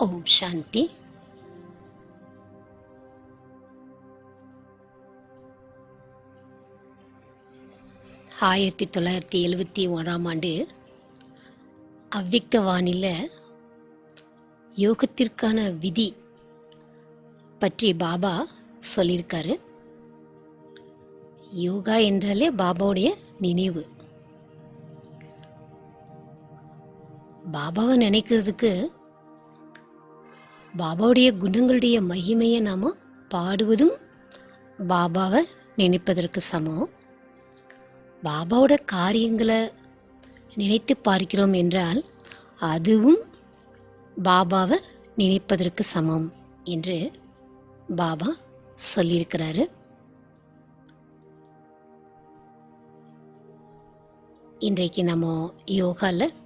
ஓம் சாந்தி. ஆயிரத்தி 1971 அவ்விக்த வானில யோகத்திற்கான விதி பற்றி பாபா சொல்லியிருக்காரு. யோகா என்றாலே பாபாவுடைய நினைவு. பாபாவை நினைக்கிறதுக்கு பாபாவுடைய குணங்களுடைய மகிமையை நாம் பாடுவதும் பாபாவை நினைப்பதற்கு சமம். பாபாவோட காரியங்களை நினைத்து பார்க்கிறோம் என்றால் அதுவும் பாபாவை நினைப்பதற்கு சமம் என்று பாபா சொல்லியிருக்கிறாரு. இன்றைக்கு நம்ம யோகாவில்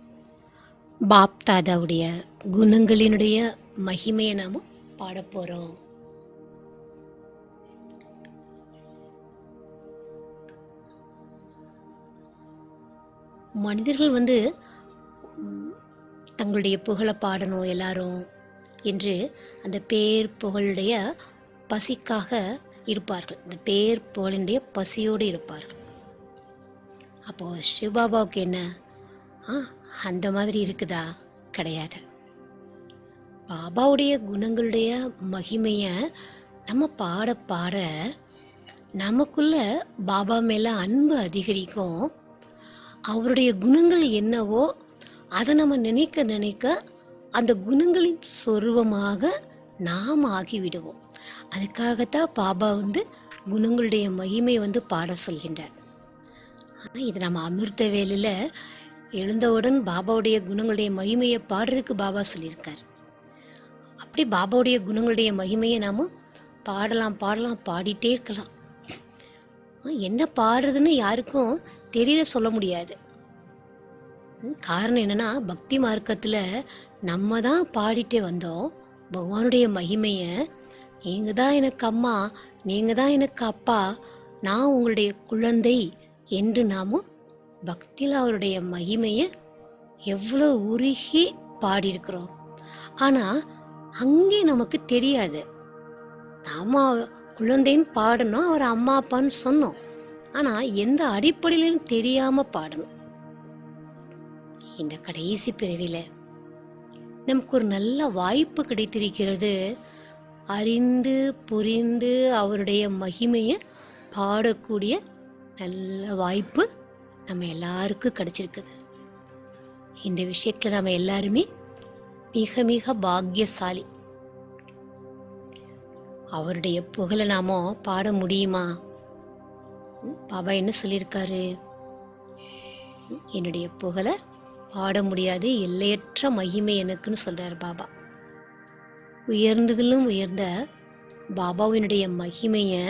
பாப் தாதாவுடைய குணங்களினுடைய மகிமையை நாம் பாடப்போகிறோம். மனிதர்கள் தங்களுடைய புகழை பாடணும் எல்லாரும் என்று அந்த பேர் புகழுடைய பசிக்காக இருப்பார்கள். இந்த பேர் புகழினுடைய பசியோடு இருப்பார்கள். அப்போது சிவபாபாவுக்கு என்ன அந்த மாதிரி இருக்குதா? கிடையாது. பாபாவுடைய குணங்களுடைய மகிமையை நம்ம பாட பாட நமக்குள்ள பாபா மேலே அன்பு அதிகரிக்கும். அவருடைய குணங்கள் என்னவோ அதை நம்ம நினைக்க நினைக்க அந்த குணங்களின் சொருவமாக நாம் ஆகிவிடுவோம். அதுக்காகத்தான் பாபா குணங்களுடைய மகிமை பாட சொல்கின்றார். ஆனால் இது நம்ம அமிர்த வேலையில் எழுந்தவுடன் பாபாவுடைய குணங்களுடைய மகிமையை பாடுறதுக்கு பாபா சொல்லியிருக்கார். அப்படி பாபாவுடைய குணங்களுடைய மகிமையை நாம் பாடலாம் பாடிட்டே இருக்கலாம். என்ன பாடுறதுன்னு யாருக்கும் தெரியல, சொல்ல முடியாது. காரணம் என்னன்னா, பக்தி மார்க்கத்தில் நம்ம தான் பாடிட்டே வந்தோம் பகவானுடைய மகிமையை. நீங்கள் தான் எனக்கு அம்மா, நீங்கள் தான் எனக்கு அப்பா, நான் உங்களுடைய குழந்தை என்று நாம் பக்தியில் அவருடைய மகிமையை எவ்வளோ உருகி பாடியிருக்கிறோம். ஆனால் அங்கே நமக்கு தெரியாது. நாம் குழந்தைன்னு பாடணும், அவர் அம்மா அப்பான்னு சொன்னோம். ஆனால் எந்த அடிப்படையிலும் தெரியாமல் பாடணும். இந்த கடைசி பிறவியில் நமக்கு ஒரு நல்ல வாய்ப்பு கிடைத்திருக்கிறது. அறிந்து புரிந்து அவருடைய மகிமையை பாடக்கூடிய நல்ல வாய்ப்பு நம்ம எல்லாருக்கும் கிடைச்சிருக்குது. இந்த விஷயத்தில் நம்ம எல்லாருமே மிக மிக பாக்கியசாலி. அவருடைய புகழை நாம பாட முடியுமா? பாபா என்ன சொல்லியிருக்காரு? என்னுடைய புகழை பாட முடியாது, எல்லையற்ற மகிமை எனக்குன்னு சொல்றார் பாபா. உயர்ந்ததிலும் உயர்ந்த பாபாவினுடைய மகிமையை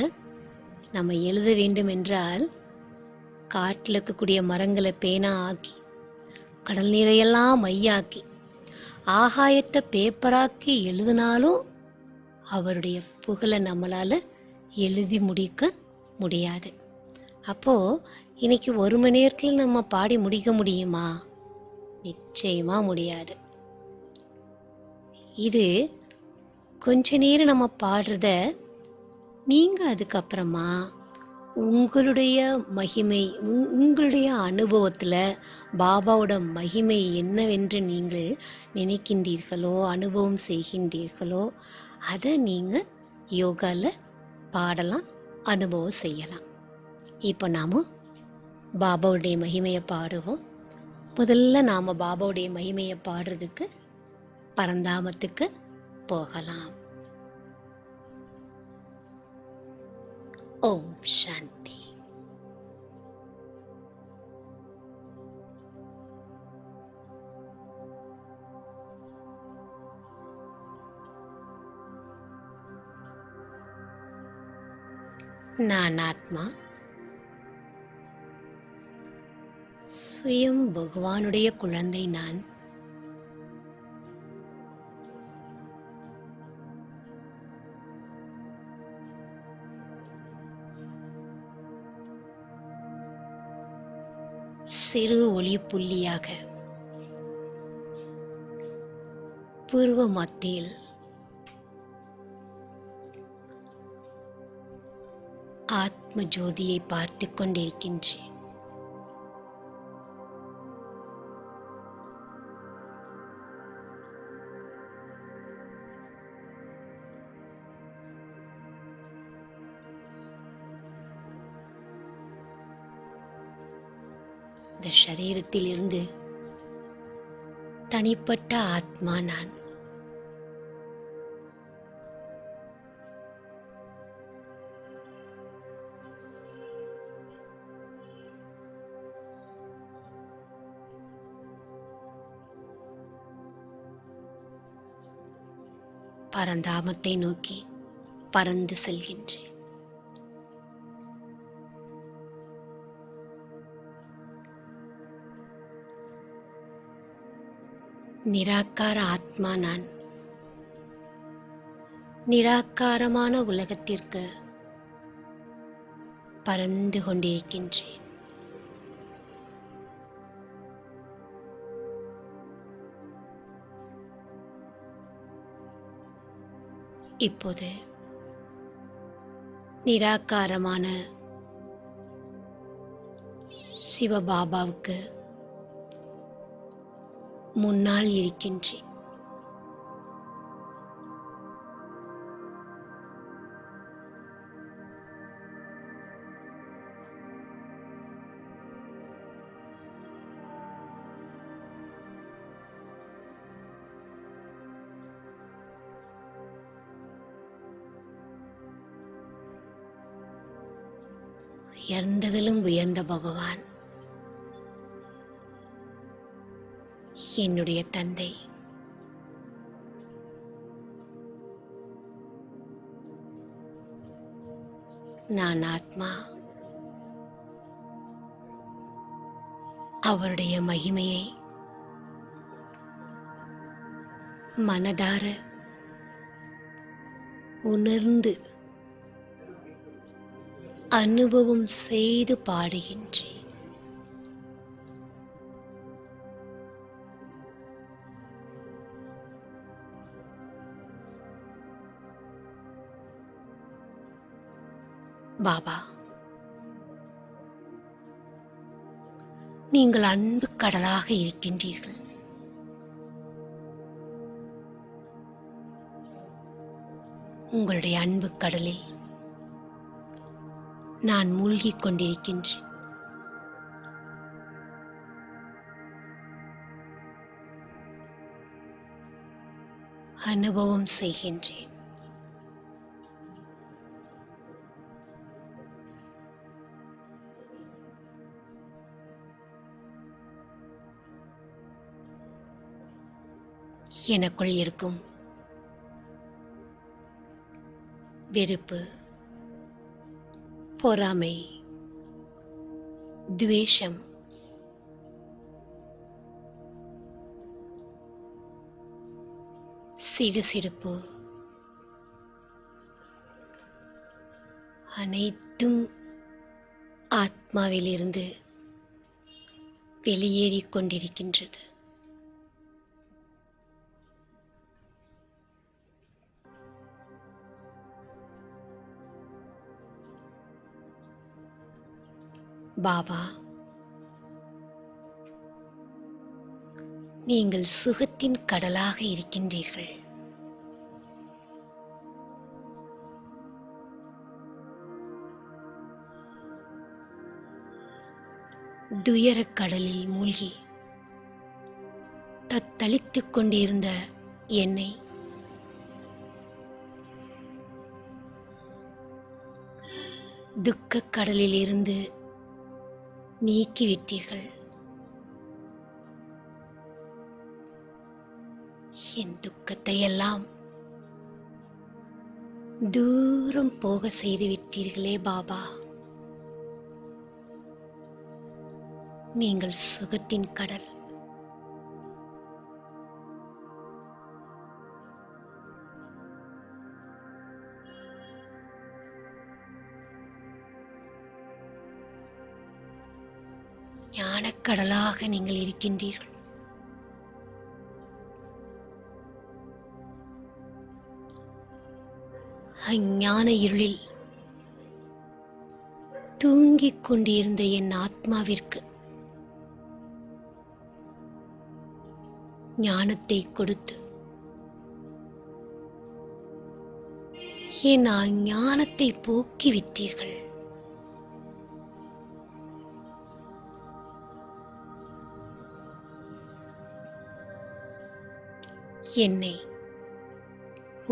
நம்ம எழுத வேண்டும் என்றால் காட்டில் இருக்கக்கூடிய மரங்களை பேனா ஆக்கி, கடல் நீரையெல்லாம் மையாக்கி, ஆகாயத்தை பேப்பராக்கி எழுதினாலும் அவருடைய புகழை நம்மளால் எழுதி முடிக்க முடியாது. அப்போது இன்னைக்கு 1 மணி நேரத்தில் நம்ம பாடி முடிக்க முடியுமா? நிச்சயமாக முடியாது. இது கொஞ்ச நேரம் நம்ம பாடுறத நீங்கள் அதுக்கப்புறமா உங்களுடைய மகிமை, உங்களுடைய அனுபவத்தில் பாபாவோட மகிமை என்னவென்று நீங்கள் நினைக்கின்றீர்களோ, அனுபவம் செய்கின்றீர்களோ, அதை நீங்கள் யோகாவில் பாடலாம், அனுபவம் செய்யலாம். இப்போ நாம் பாபாவுடைய மகிமையை பாடுவோம். முதல்ல நாம் பாபாவுடைய மகிமையை பாடுறதுக்கு பரந்தாமத்துக்கு போகலாம். ஓம் சாந்தி. நான் ஆத்மா, சுயம் பகவானுடைய குழந்தை. நான் சிறு ஒளி புள்ளியாக புருவ மத்தியில் ஆத்ம ஜோதியை பார்த்து கொண்டிருக்கின்றேன். இந்த சரீரத்திலிருந்து தனிப்பட்ட ஆத்மா நான். பரந்தாமத்தை நோக்கி பறந்து செல்கின்றேன். நிராகார ஆத்மா நான். நிராகாரமான உலகத்திற்கு பறந்து கொண்டிருக்கின்றேன். இப்போது நிராகாரமான சிவபாபாவுக்கு முன்னால் இருக்கின்றேன். உயர்ந்ததிலும் உயர்ந்த பகவான், என்னுடைய தந்தை, நான் ஆத்மா. அவருடைய மகிமையை மனதார உணர்ந்து அனுபவம் செய்து பாடுகின்றேன். பாபா, நீங்கள் அன்பு கடலாக இருக்கின்றீர்கள். உங்களுடைய அன்பு கடலில் நான் மூழ்கிக் கொண்டிருக்கின்றேன். அனுபவம் செய்கின்றேன். எனக்குள் இருக்கும் வெறுப்பு, பொறாமை, துவேஷம், சிடுசிடுப்பு அனைத்தும் ஆத்மாவிலிருந்து வெளியேறிக் கொண்டிருக்கின்றது. பாபா, நீங்கள் சுகத்தின் கடலாக இருக்கின்றீர்கள். துயரக் கடலில் மூழ்கி தத்தளித்துக் கொண்டிருந்த என்னை துக்கக் கடலில் இருந்து நீக்கிவிட்டீர்கள். என் துக்கத்தை எல்லாம் தூரம் போக செய்துவிட்டீர்களே பாபா. நீங்கள் சுகத்தின் கடல். ஞானக்கடலாக நீங்கள் இருக்கின்றீர்கள். அஞ்ஞான இருளில் தூங்கிக் கொண்டிருந்த என் ஆத்மாவிற்கு ஞானத்தை கொடுத்து என் அஞ்ஞானத்தை போக்கிவிட்டீர்கள். என்னை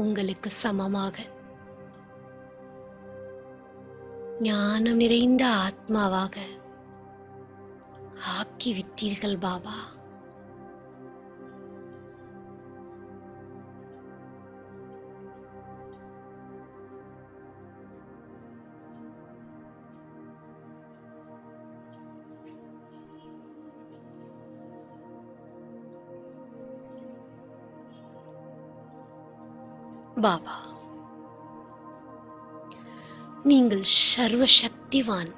உங்களுக்கு சமமாக ஞானம் நிறைந்த ஆத்மாவாக ஆக்கிவிட்டீர்கள் பாபா. பாபா, நீங்கள் சர்வ சக்திவான்.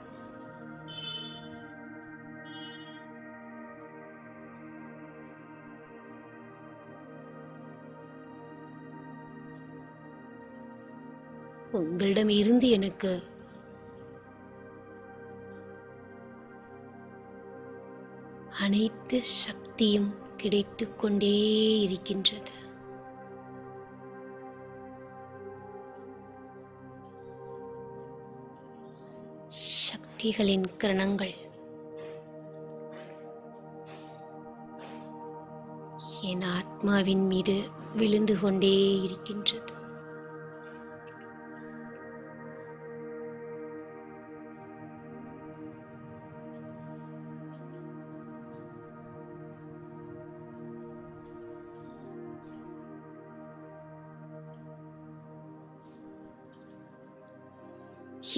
உங்களிடம் இருந்து எனக்கு அனைத்து சக்தியும் கிடைத்துக் கொண்டே இருக்கின்றது. சக்திகளின் கிரணங்கள் என் ஆத்மாவின் மீது விழுந்து கொண்டே இருக்கின்றது.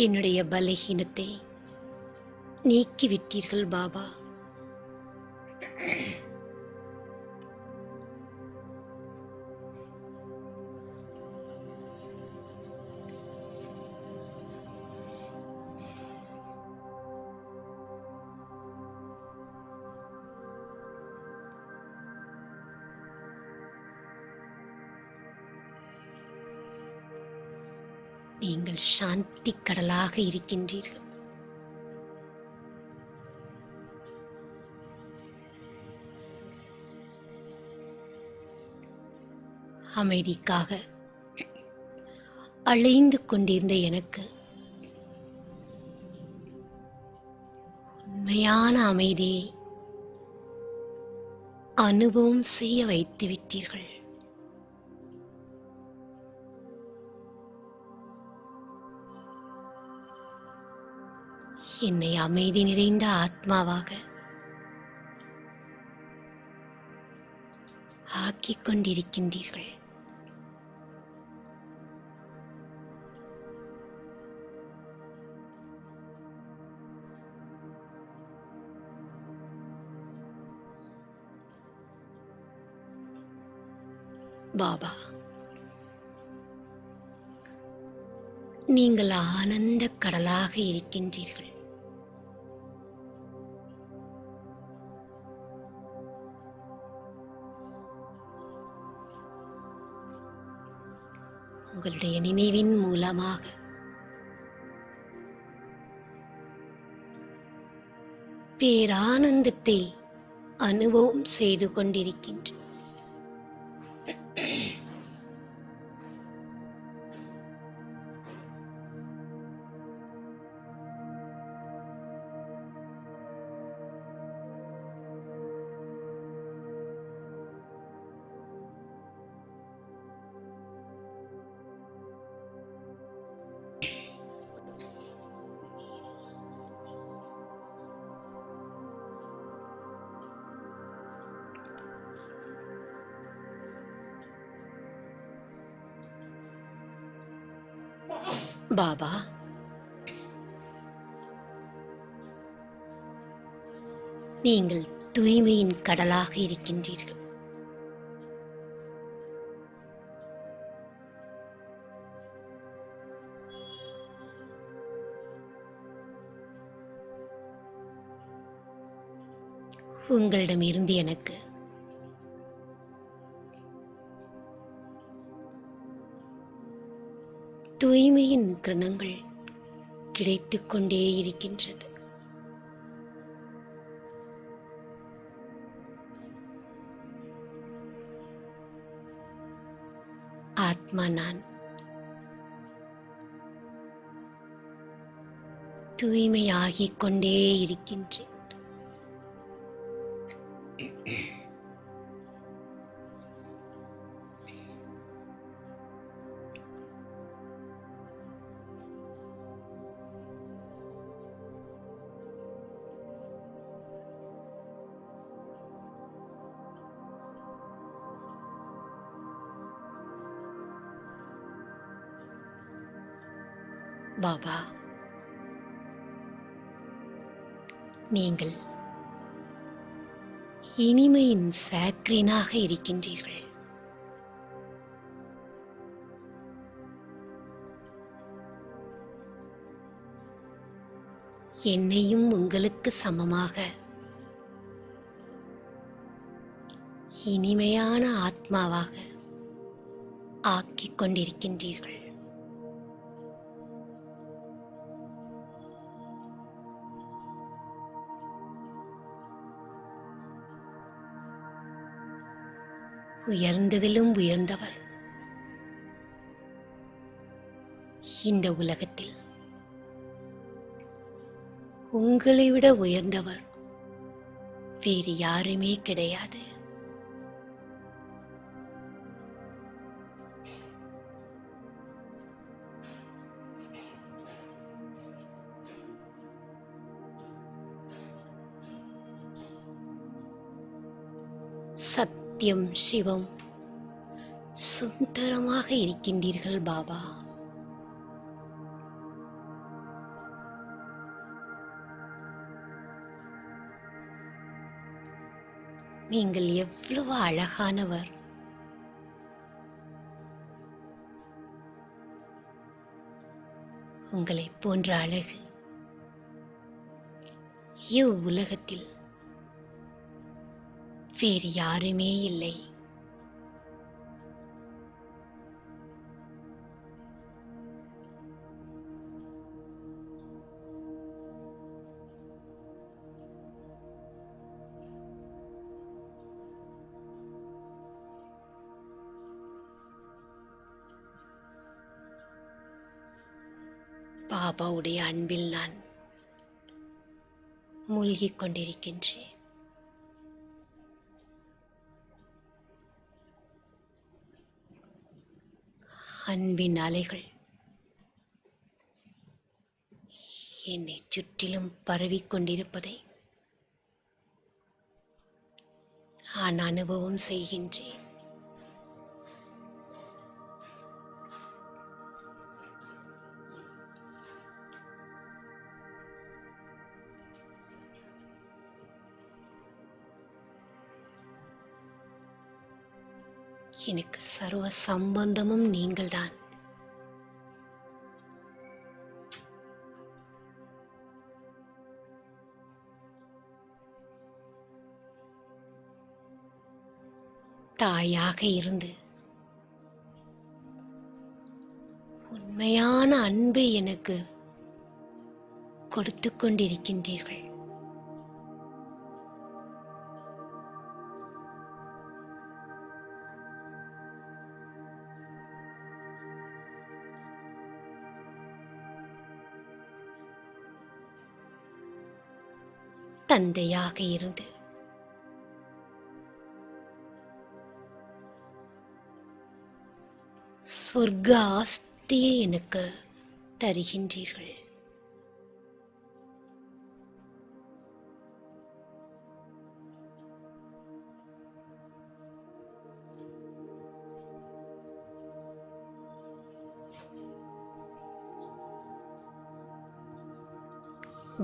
என்னுடைய பலகீனத்தை நீக்கிவிட்டீர்கள் பாபா. நீங்கள் சாந்தி கடலாக இருக்கின்றீர்கள். அமைதிக்காக அலைந்து கொண்டிருந்த எனக்கு உண்மையான அமைதியை அனுபவம் செய்ய வைத்து விட்டீர்கள். என்னை அமைதி நிறைந்த ஆத்மாவாக ஆக்கிக் கொண்டிருக்கின்றீர்கள். பாபா, நீங்கள் ஆனந்த கடலாக இருக்கின்றீர்கள். உங்களுடைய நினைவின் மூலமாக பேரானந்தத்தை அனுபவம் செய்து கொண்டிருக்கின்றேன். பாபா, நீங்கள் தூய்மையின் கடலாக இருக்கின்றீர்கள். உங்களிடமிருந்து எனக்கு தூய்மையின் கிரணங்கள் கிடைத்துக் கொண்டே இருக்கின்றது. ஆத்மா நான் தூய்மையாகிக் கொண்டே இருக்கின்றேன். பாபா, நீங்கள் இனிமையின் சாக்ரீனாக இருக்கின்றீர்கள். என்னையும் உங்களுக்கு சமமாக இனிமையான ஆத்மாவாக ஆக்கிக் கொண்டிருக்கின்றீர்கள். உயர்ந்ததிலும் உயர்ந்தவர் இந்த உலகத்தில் உங்களை விட உயர்ந்தவர் வேறு யாருமே கிடையாது. சத்தியம் சிவம் சுந்தரமாக இருக்கின்றீர்கள் பாபா. நீங்கள் எவ்வளவு அழகானவர். உங்களை போன்ற அழகு இவ்வுலகத்தில் வேறு யாருமே இல்லை. பாபாவுடைய அன்பில் நான் மூழ்கிக் கொண்டிருக்கின்றேன். அன்பின் அலைகள் என்னை சுற்றிலும் பரவிக் கொண்டிருப்பதை நான் அனுபவம் செய்கின்றேன். எனக்கு சர்வ சம்பந்தமும் நீங்கள்தான். தாயாக இருந்து உண்மையான அன்பை எனக்கு கொடுத்து கொண்டிருக்கின்றீர்கள். தந்தையாக இருந்து சொர்க்க ஆஸ்தியை எனக்கு தருகின்றீர்கள்.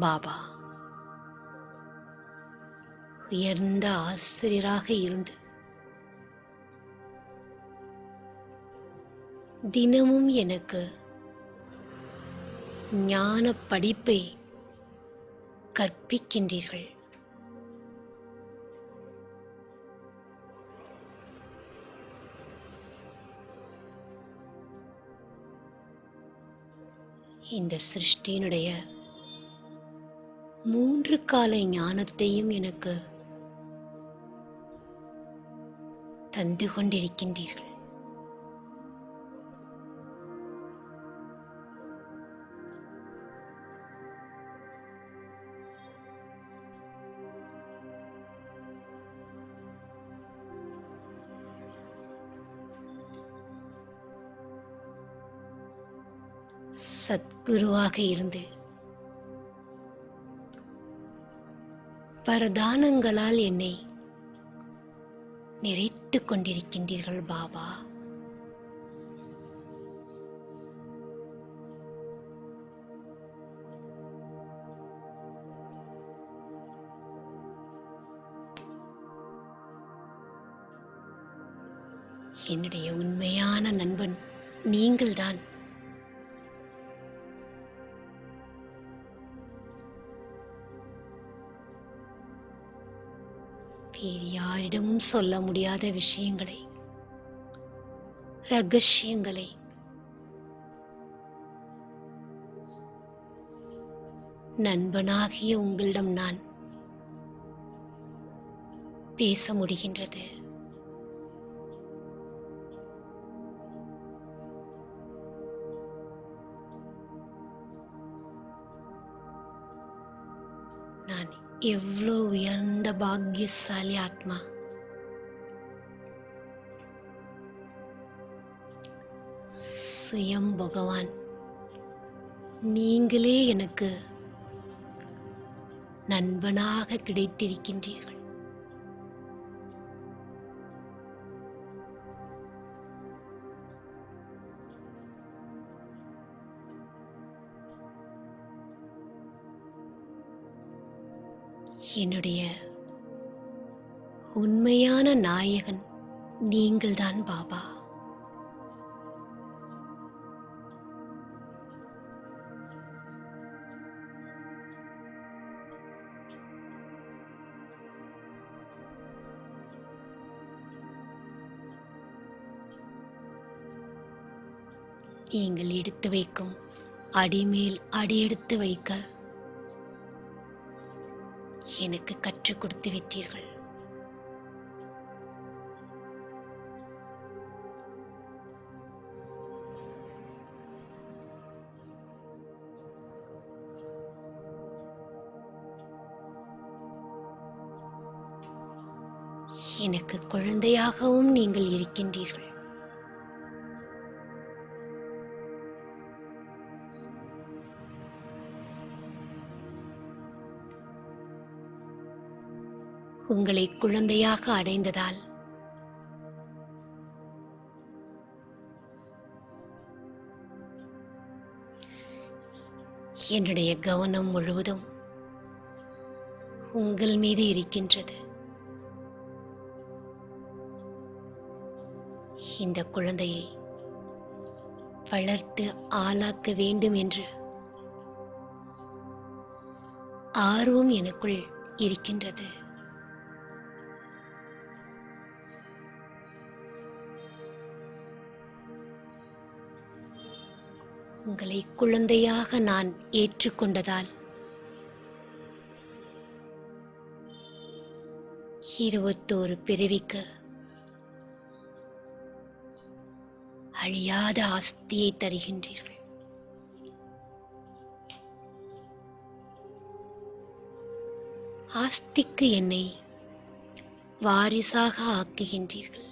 பாபா, உயர்ந்த ஆசிரியராக இருந்து தினமும் எனக்கு ஞான படிப்பை கற்பிக்கின்றீர்கள். இந்த சிருஷ்டியினுடைய 3 கால ஞானத்தையும் எனக்கு தந்து கொண்டிருக்கின்றீர்கள். சத்குருவாக இருந்து வரதானங்களால் என்னை நிறைத்துக் கொண்டிருக்கின்றீர்கள் பாபா. என்னுடைய உண்மையான நண்பன் நீங்கள்தான். வேறு யாரிடமும் சொல்ல முடியாத விஷயங்களை, ரகசியங்களை நண்பனாகிய உங்களிடம் நான் பேச முடிகின்றது. நான் எவ்வளோ உயர்ந்த பாக்கியசாலி ஆத்மா. சுயம் பகவான் நீங்களே எனக்கு நண்பனாக கிடைத்திருக்கின்றீர்கள். என்னுடைய உண்மையான நாயகன் நீங்கள்தான் பாபா. நீங்கள் எடுத்து வைக்கும் அடிமேல் அடியெடுத்து வைக்க எனக்கு கற்றுக் கொடுத்து விட்டீர்கள். எனக்கு குழந்தையாகவும் நீங்கள் இருக்கின்றீர்கள். உங்களை குழந்தையாக அடைந்ததால் என்னுடைய கவனம் முழுவதும் உங்கள் மீது இருக்கின்றது. இந்த குழந்தையை வளர்த்து ஆளாக்க வேண்டும் என்று ஆர்வம் எனக்குள் இருக்கின்றது. உங்களை குழந்தையாக நான் ஏற்றுக்கொண்டதால் 21 பிறவிக்கு அழியாத ஆஸ்தியை தருகின்றீர்கள். ஆஸ்திக்கு என்னை வாரிசாக ஆக்குகின்றீர்கள்.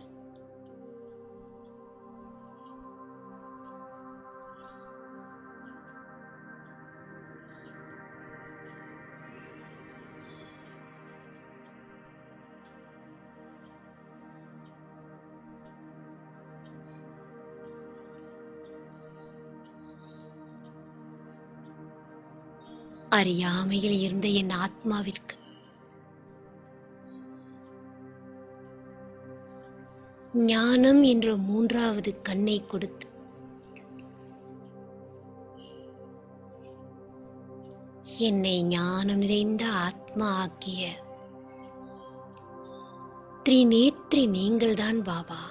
அறியாமையில் இருந்த என் ஆத்மாவிற்கு ஞானம் என்ற 3வது கண்ணை கொடுத்து என்னை ஞானம் நிறைந்த ஆத்மா ஆக்கிய திரிநேத்ரி நீங்கள்தான் பாபா.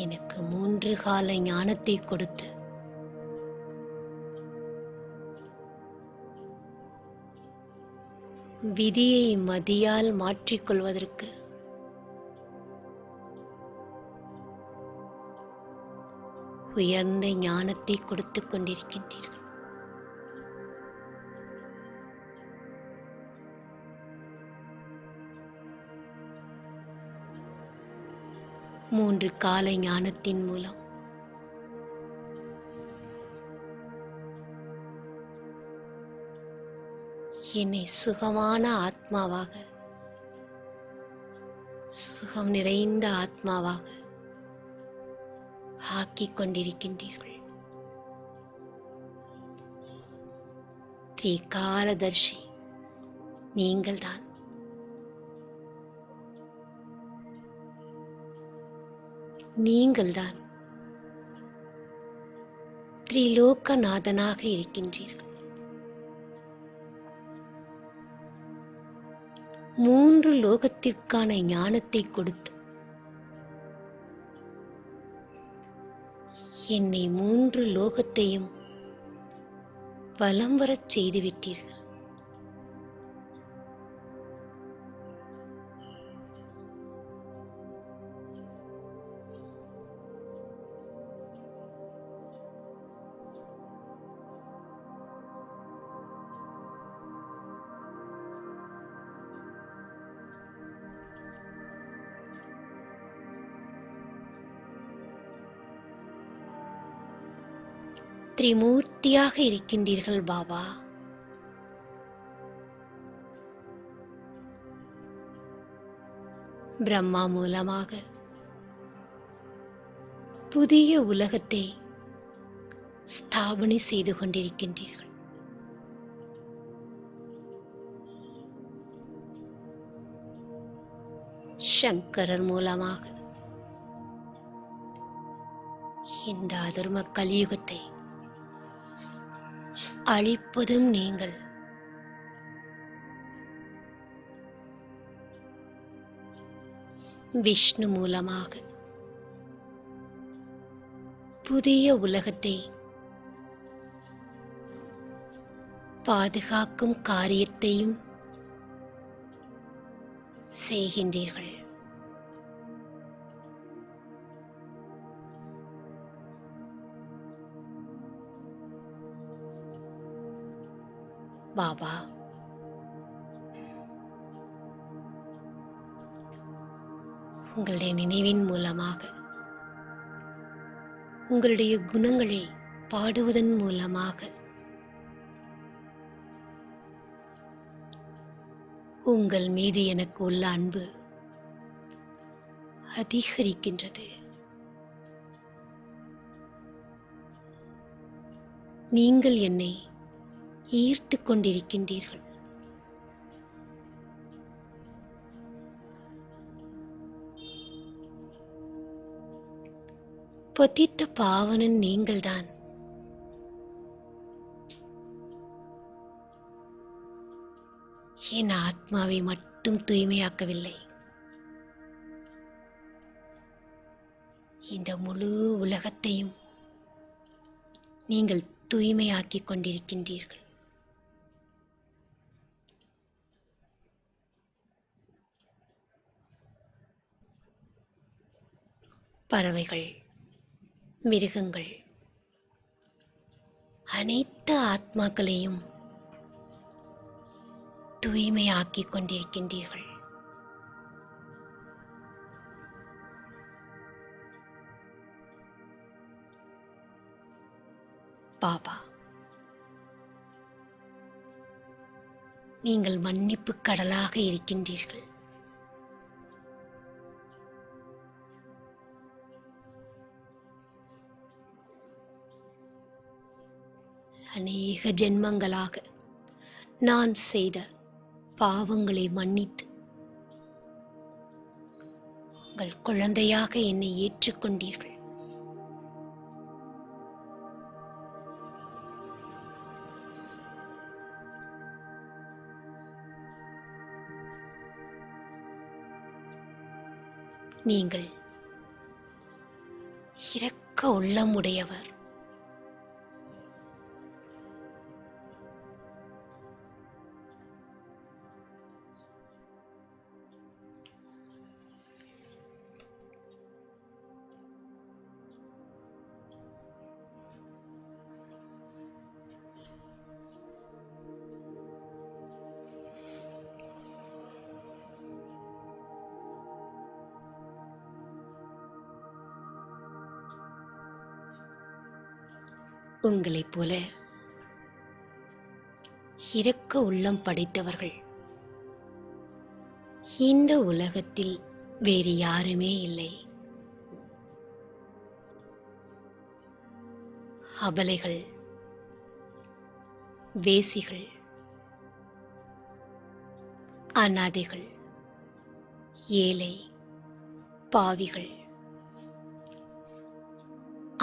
எனக்கு 3 கால ஞானத்தை கொடுத்து விதியை மதியால் மாற்றிக்கொள்வதற்கு உயர்ந்த ஞானத்தை கொடுத்து கொண்டிருக்கின்றீர்கள். மூன்று கால ஞானத்தின் மூலம் என்னை சுகமான ஆத்மாவாக, சுகம் நிறைந்த ஆத்மாவாக ஆக்கிக் கொண்டிருக்கின்றீர்கள். திரிகாலதர்ஷி நீங்கள்தான். நீங்கள்தான் திரிலோகநாதனாக இருக்கின்றீர்கள். 3 லோகத்திற்கான ஞானத்தை கொடுத்து என்னை 3 லோகத்தையும் வலம் வரச் செய்துவிட்டீர்கள். திரிமூர்த்தியாக இருக்கின்றீர்கள் பாபா. பிரம்மா மூலமாக புதிய உலகத்தை ஸ்தாபனை செய்து கொண்டிருக்கின்றீர்கள். சங்கரர் மூலமாக இந்த அதர்ம கலியுகத்தை அழிப்பதும் நீங்கள். விஷ்ணு மூலமாக புதிய உலகத்தை பாதுகாக்கும் காரியத்தையும் செய்கின்றீர்கள். பாபா, உங்களுடைய நினைவின் மூலமாக, உங்களுடைய குணங்களை பாடுவதன் மூலமாக உங்கள் மீது எனக்கு உள்ள அன்பு அதிகரிக்கின்றது. நீங்கள் என்னை ஈர்த்து கொண்டிருக்கின்றீர்கள். பதித்த பாவனன் நீங்கள்தான். என் ஆத்மாவை மட்டும் தூய்மையாக்கவில்லை, இந்த முழு உலகத்தையும் நீங்கள் தூய்மையாக்கிக் கொண்டிருக்கின்றீர்கள். பறவைகள், மிருகங்கள், அனைத்து ஆத்மாக்களையும் தூய்மையாக்கிக் கொண்டிருக்கின்றீர்கள். பாபா, நீங்கள் மன்னிப்பு கடலாக இருக்கின்றீர்கள். அநேக ஜென்மங்களாக நான் செய்த பாவங்களை மன்னித்து உங்கள் குழந்தையாக என்னை ஏற்றுக்கொண்டீர்கள். நீங்கள் இரக்க உள்ளம் உடையவர். உங்களைப் போல இரக்க உள்ளம் படைத்தவர்கள் இந்த உலகத்தில் வேறு யாருமே இல்லை. அபலைகள், வேசிகள், அநாதைகள், ஏழை, பாவிகள்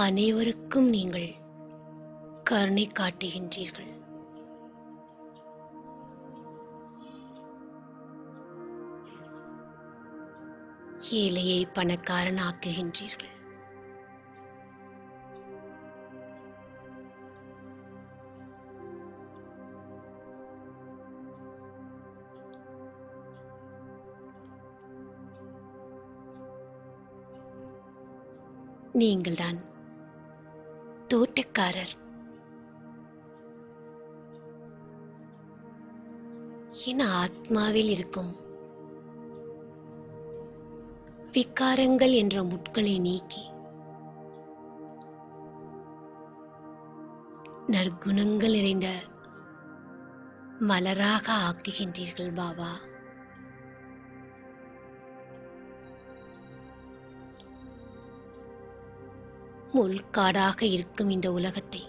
அனைவருக்கும் நீங்கள் கருணை காட்டுகின்றீர்கள். ஏழையை பணக்காரன் ஆக்குகின்றீர்கள். நீங்கள்தான் தோட்டக்காரர். என் ஆத்மாவில் இருக்கும் விகாரங்கள் என்ற முட்களை நீக்கி நற்குணங்கள் நிறைந்த மலராக ஆக்குகின்றீர்கள் பாபா. முள்காடாக இருக்கும் இந்த உலகத்தை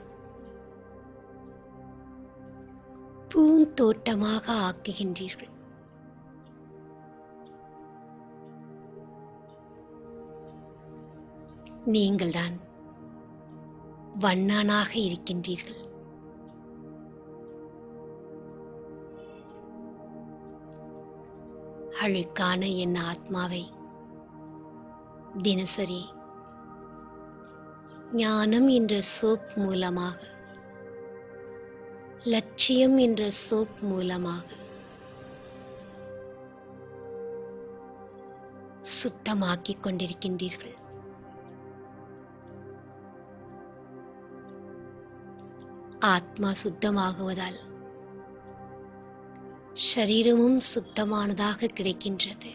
பூந்தோட்டமாக ஆக்குகின்றீர்கள். நீங்கள்தான் வண்ணானாக இருக்கின்றீர்கள். அழுக்கான என் ஆத்மாவை தினசரி ஞானம் என்ற சோப் மூலமாக, லட்சியம் என்ற சோப் மூலமாக சுத்தமாக்கிக் கொண்டிருக்கின்றீர்கள். ஆத்மா சுத்தமாகுவதால் ஷரீரமும் சுத்தமானதாக கிடைக்கின்றது.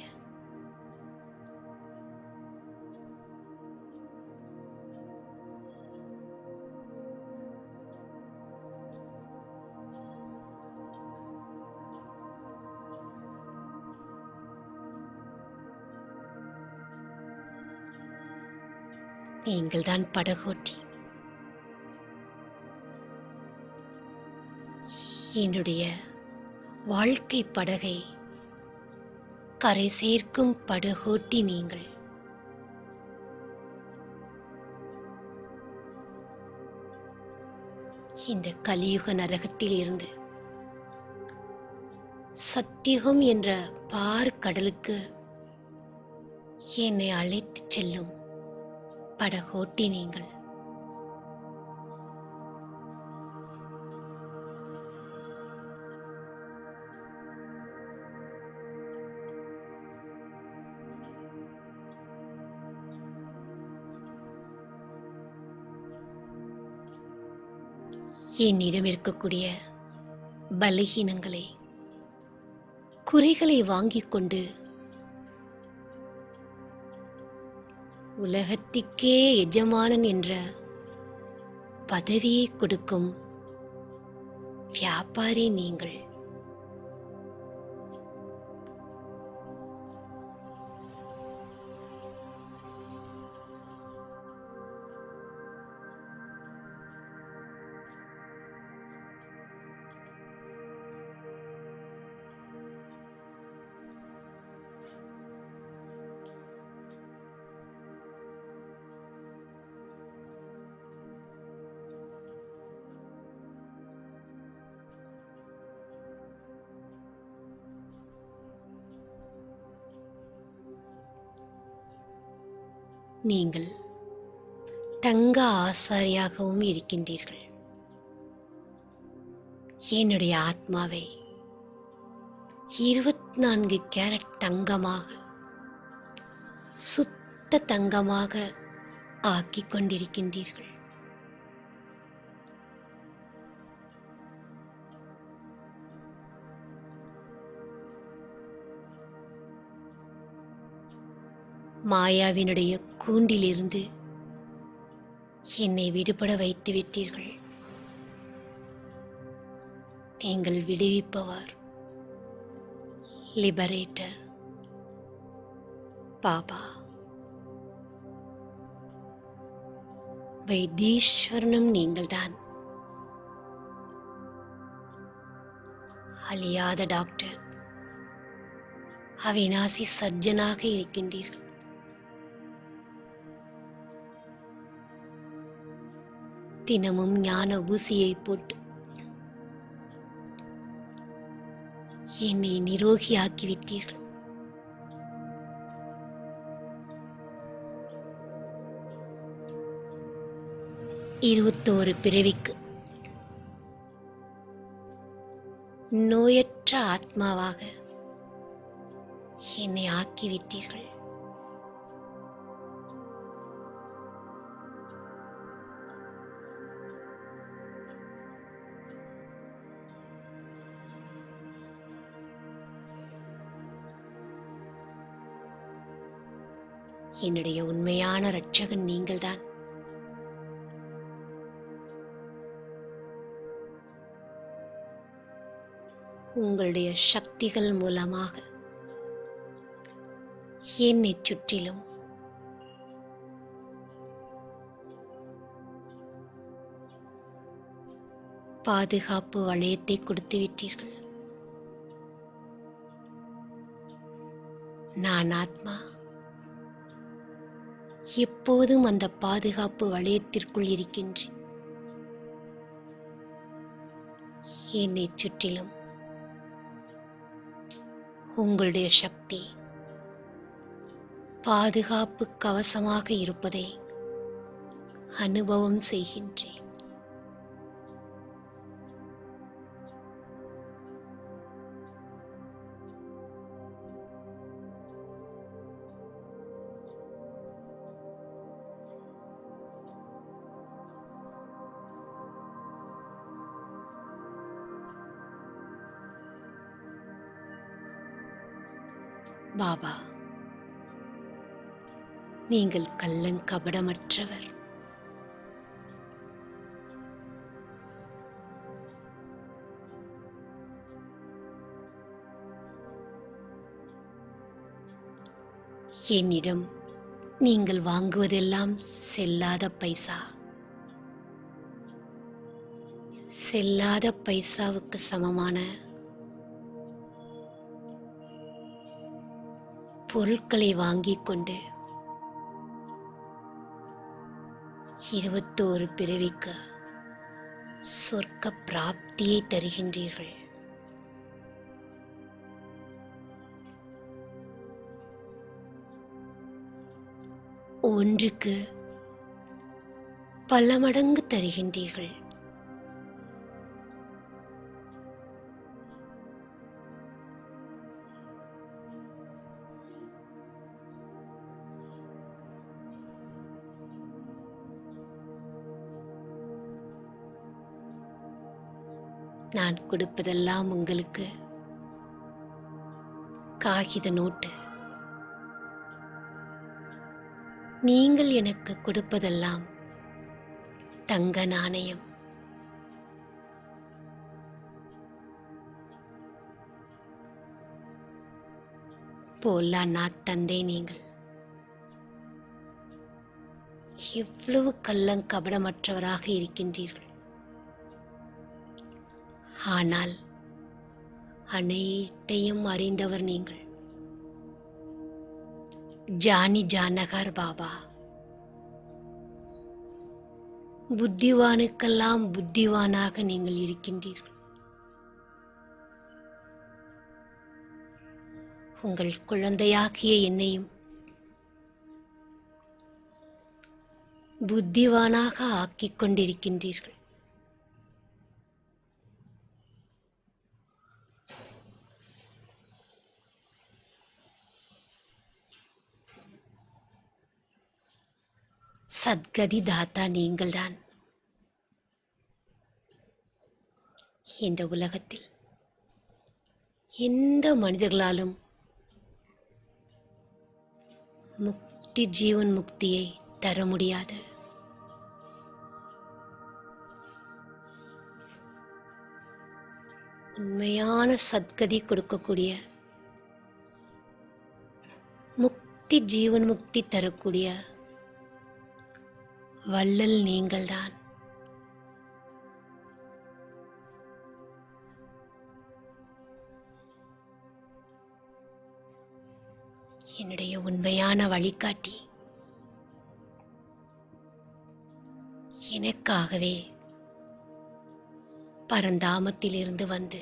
நீங்கள்தான் படகோட்டி. என்னுடைய வாழ்க்கை படகை கரை சேர்க்கும் படகோட்டி நீங்கள். இந்த கலியுக நரகத்தில் இருந்து சத்தியுகம் என்ற பார்க்கடலுக்கு என்னை அழைத்துச் செல்லும் படகோட்டி நீங்கள். என்னிடம் இருக்கக்கூடிய பலகீனங்களை, குறைகளை வாங்கிக் கொண்டு உலகத்திற்கே எஜமானன் என்ற பதவியை கொடுக்கும் வியாபாரி நீங்கள். நீங்கள் தங்க ஆசாரியாகவும் இருக்கின்றீர்கள். என்னுடைய ஆத்மாவை 24 கேரட் தங்கமாக, சுத்த தங்கமாக ஆக்கிக் கொண்டிருக்கின்றீர்கள். மாயாவினுடைய கூண்டிலிருந்து என்னை விடுபட வைத்து விட்டீர்கள். நீங்கள் விடுவிப்பவர், லிபரேட்டர், பாபா. வைத்தீஸ்வரனும் நீங்கள்தான். அழியாத டாக்டர், அவிநாசி சர்ஜனாக இருக்கின்றீர்கள். தினமும் ஞான ஊசியை போட்டு என்னை நிரோகியாக்கிவிட்டீர்கள். இருபத்தோரு பிறவிக்கு நோயற்ற ஆத்மாவாக என்னை ஆக்கிவிட்டீர்கள். என்னுடைய உண்மையான இரட்சகன் நீங்கள்தான். உங்களுடைய சக்திகள் மூலமாக என்னை சுற்றிலும் பாதுகாப்பு வளையத்தை கொடுத்து விட்டீர்கள். நான் ஆத்மா எப்போதும் அந்த பாதுகாப்பு வளையத்திற்குள் இருக்கின்றேன். என்னை சுற்றிலும் உங்களுடைய சக்தி பாதுகாப்பு கவசமாக இருப்பதை அனுபவம் செய்கின்றேன். பாபா, நீங்கள் கள்ளங்கபடமற்றவர். என்னிடம் நீங்கள் வாங்குவதெல்லாம் செல்லாத பைசா. செல்லாத பைசாவுக்கு சமமான பொருட்களை வாங்கிக் கொண்டு 21 பிறவிக்கு சொர்க்க பிராப்தியை தருகின்றீர்கள். ஒன்றுக்கு பல மடங்கு தருகின்றீர்கள். நான் கொடுப்பதெல்லாம் உங்களுக்கு காகித நோட்டு. நீங்கள் எனக்கு கொடுப்பதெல்லாம் தங்க நாணயம். போலா நாத் தந்தை, நீங்கள் எவ்வளவு கள்ளங்கபடமற்றவராக இருக்கின்றீர்கள். ஆனால் அனைத்தையும் அறிந்தவர் நீங்கள். ஜானி ஜானகர் பாபா. புத்திவானுக்கெல்லாம் புத்திவானாக நீங்கள் இருக்கின்றீர்கள். உங்கள் குழந்தையாகிய என்னையும் புத்திவானாக ஆக்கிக் கொண்டிருக்கின்றீர்கள். சத்கதி தாத்தா நீங்கள்தான். இந்த உலகத்தில் எந்த மனிதர்களாலும் ஜீவன் முக்தியை தர முடியாது. உண்மையான சத்கதி கொடுக்கக்கூடிய, ஜீவன் முக்தி தரக்கூடிய வள்ளல் நீங்கள்தான். என்னுடைய உண்மையான வழிகாட்டி எனக்காகவே பரந்தாமத்திலிருந்து வந்து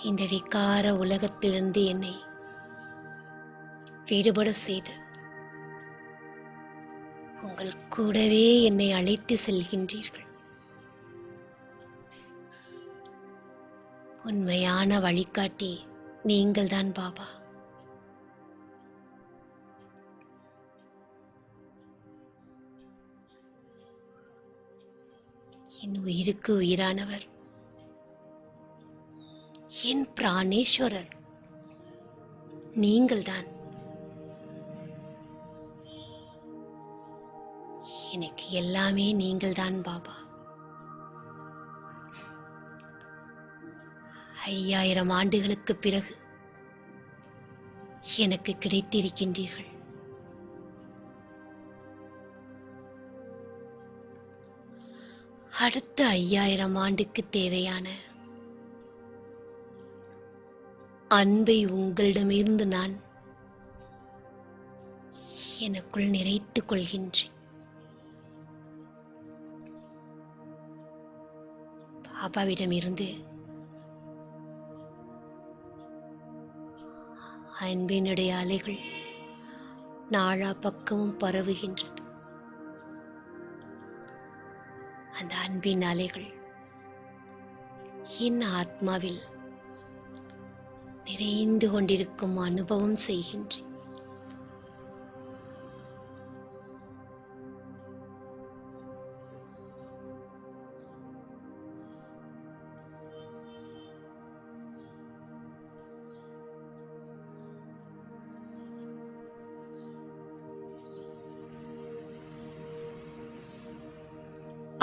இந்த விகார உலகத்திலிருந்து என்னை விடுபட செய்து உங்கள் கூடவே என்னை அழைத்து செல்கின்றீர்கள். உண்மையான வழிகாட்டி நீங்கள்தான் பாபா. என் உயிருக்கு உயிரானவர், என் பிராணேஸ்வரர் நீங்கள்தான். எனக்கு எல்லாமே நீங்கள்தான் பாபா. 5000 ஆண்டுகளுக்கு பிறகு எனக்கு கிடைத்திருக்கின்றீர்கள். அடுத்த 5000 ஆண்டுக்கு தேவையான அன்பை உங்களிடமிருந்து நான் எனக்குள் நிறைத்துக் கொள்கின்றேன். பாபாவிடமிருந்து அன்பினுடைய அலைகள் நாலா பக்கமும் பரவுகின்றது. அந்த அன்பின் அலைகள் என் ஆத்மாவில் நிறைந்து கொண்டிருக்கும் அனுபவம் செய்கின்றேன்.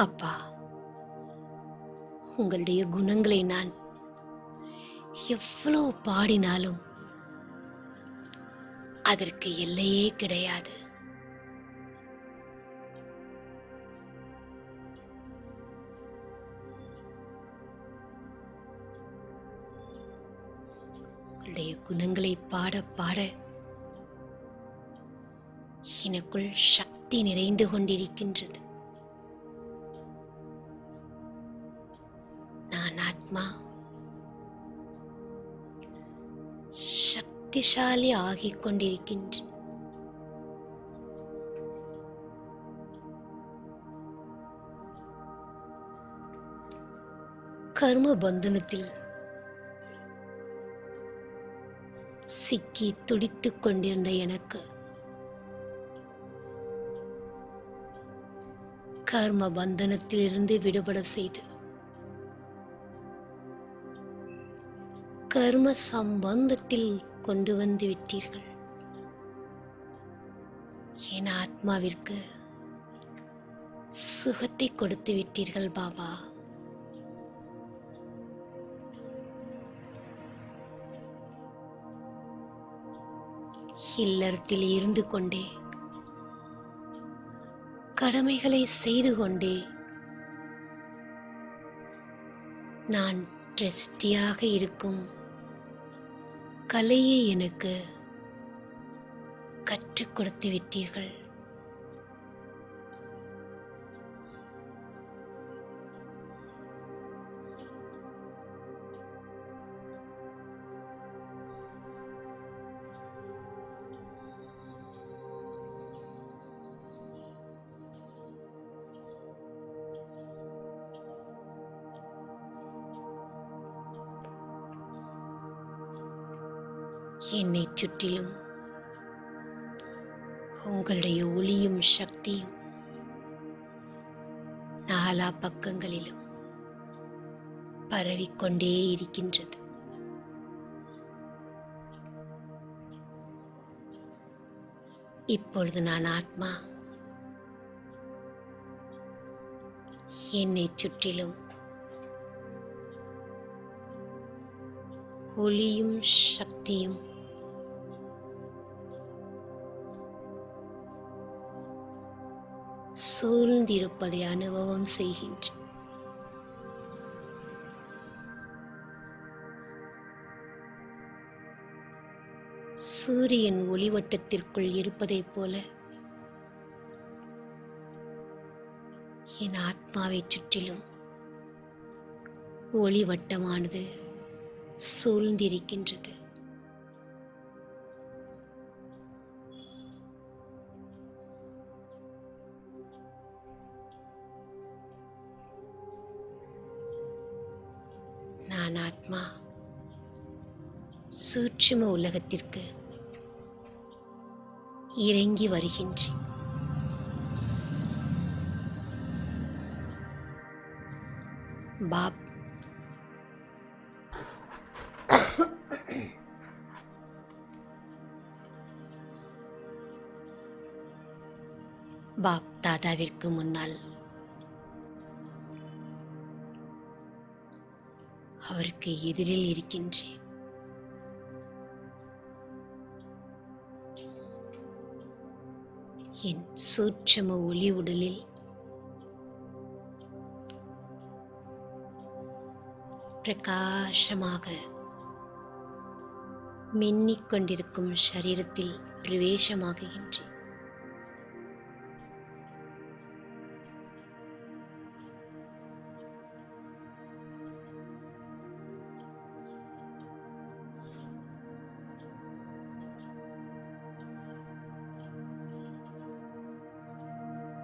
அப்பா, உங்களுடைய குணங்களை நான் எவ்வளவு பாடினாலும் அதற்கு எல்லையே கிடையாது. உங்களுடைய குணங்களை பாட பாட எனக்குள் சக்தி நிறைந்து கொண்டிருக்கின்றது. நான் ஆத்மா சக்திசாலி ஆகிக் கொண்டிருக்கின்றேன். கர்ம பந்தனத்தில் சிக்கி துடித்துக் கொண்டிருந்த எனக்கு கர்ம பந்தனத்திலிருந்து விடுபட செய்து கர்ம சம்பந்தத்தில் கொண்டு வந்து விட்டீர்கள். என் ஆத்மாவிற்கு சுகத்தை கொடுத்து விட்டீர்கள் பாபா. இல்லறத்தில் இருந்து கொண்டே கடமைகளை செய்து கொண்டே நான் ட்ரஸ்டியாக இருக்கும் கலையை எனக்கு கற்றுக் கொடுத்து விட்டீர்கள். என்னை சுற்றிலும் உங்களுடைய ஒளியும் சக்தியும் நாலா பக்கங்களிலும் பரவிக்கொண்டே இருக்கின்றது. இப்பொழுது நான் ஆத்மா என்னை சுற்றிலும் ஒளியும் சக்தியும் சூழ்ந்திருப்பதை அனுபவம் செய்கின்றேன். சூரியன் ஒளிவட்டத்திற்குள் இருப்பதைப் போல என் ஆத்மாவைச் சுற்றிலும் ஒளிவட்டமானது சூழ்ந்திருக்கின்றது. நான் ஆத்மா சூட்சும உலகத்திற்கு இறங்கி வருகின்றேன். பாப் தாதாவிற்கு முன்னால் அவருக்கு எதிரில் இருக்கின்றேன். என் சூட்சும ஒளி உடலில் பிரகாசமாக மின்னிக் கொண்டிருக்கும் சரீரத்தில் பிரவேசமாகுகின்றேன்.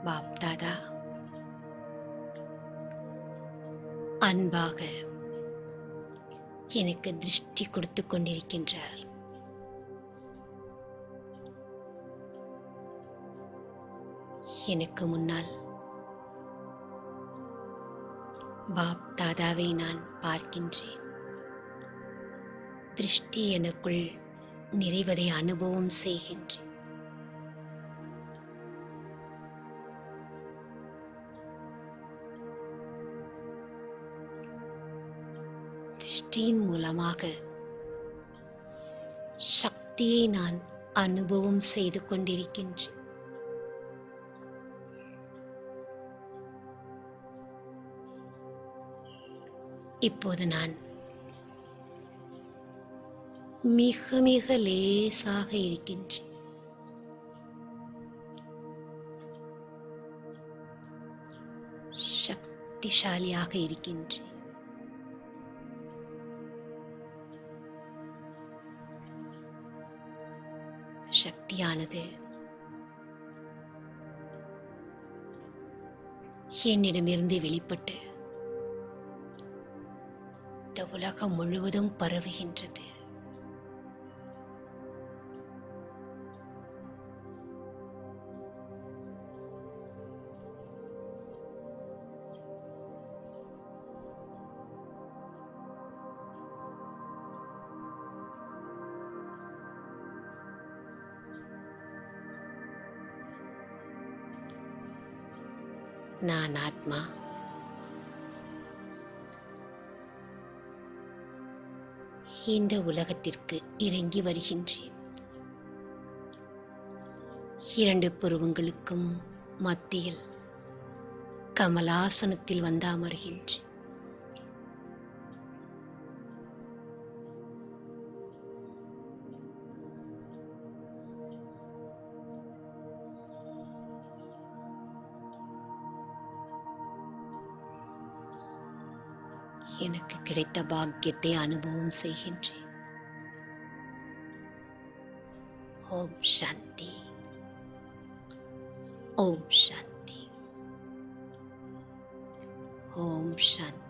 பாப் தாதா அன்பாக எனக்கு திருஷ்டி கொடுத்து கொண்டிருக்கின்றார். எனக்கு முன்னால் பாப் தாதாவை நான் பார்க்கின்றேன். திருஷ்டி எனக்குள் நிறைவதை அனுபவம் செய்கின்றேன். திருஷ்டியின் மூலமாக சக்தியை நான் அனுபவம் செய்து கொண்டிருக்கின்றேன். இப்போது நான் மிக மிக லேசாக இருக்கின்றேன். சக்திசாலியாக இருக்கின்றேன். சக்தியானது என்னிடமிருந்து வெளிப்பட்டு இந்த உலகம் முழுவதும் பரவுகின்றது. நான் ஆத்மா இந்த உலகத்திற்கு இறங்கி வருகின்றேன். 2 புருவங்களுக்கும் மத்தியில் கமலாசனத்தில் வந்து அமர்கின்றேன். எனக்கு கிடைத்த பாக்கியத்தை அனுபவம் செய்கின்றேன். ஓம் சாந்தி. ஓம் சாந்தி. ஓம் சாந்தி.